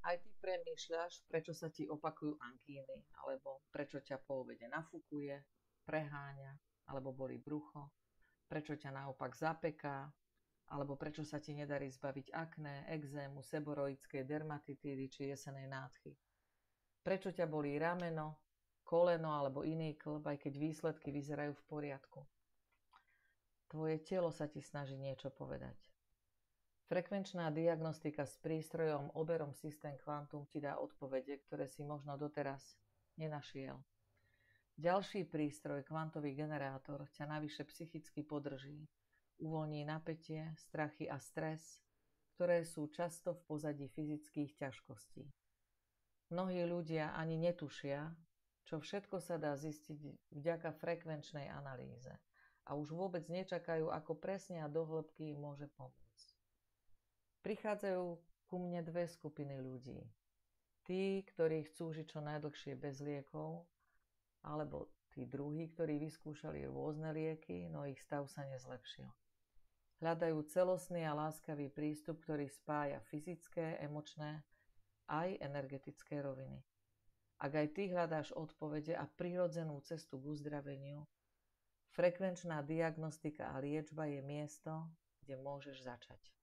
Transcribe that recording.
Aj ty premýšľaš, prečo sa ti opakujú angíny, alebo prečo ťa po obede nafúkuje, preháňa, alebo bolí brucho, prečo ťa naopak zapeká, alebo prečo sa ti nedarí zbaviť akné, exému, seboroickej dermatitídy či jesenej nádchy. Prečo ťa bolí rameno, koleno alebo iný klb, aj keď výsledky vyzerajú v poriadku. Tvoje telo sa ti snaží niečo povedať. Frekvenčná diagnostika s prístrojom Oberom Systém Quantum ti dá odpovede, ktoré si možno doteraz nenašiel. Ďalší prístroj, kvantový generátor, ťa navyše psychicky podrží. Uvoľní napätie, strachy a stres, ktoré sú často v pozadí fyzických ťažkostí. Mnohí ľudia ani netušia, čo všetko sa dá zistiť vďaka frekvenčnej analýze a už vôbec nečakajú, ako presne a do hĺbky im môže pomôcť. Prichádzajú ku mne dve skupiny ľudí. Tí, ktorí chcú žiť čo najdlhšie bez liekov, alebo tí druhí, ktorí vyskúšali rôzne lieky, no ich stav sa nezlepšil. Hľadajú celostný a láskavý prístup, ktorý spája fyzické, emočné aj energetické roviny. Ak aj ty hľadáš odpovede a prirodzenú cestu k uzdraveniu, frekvenčná diagnostika a liečba je miesto, kde môžeš začať.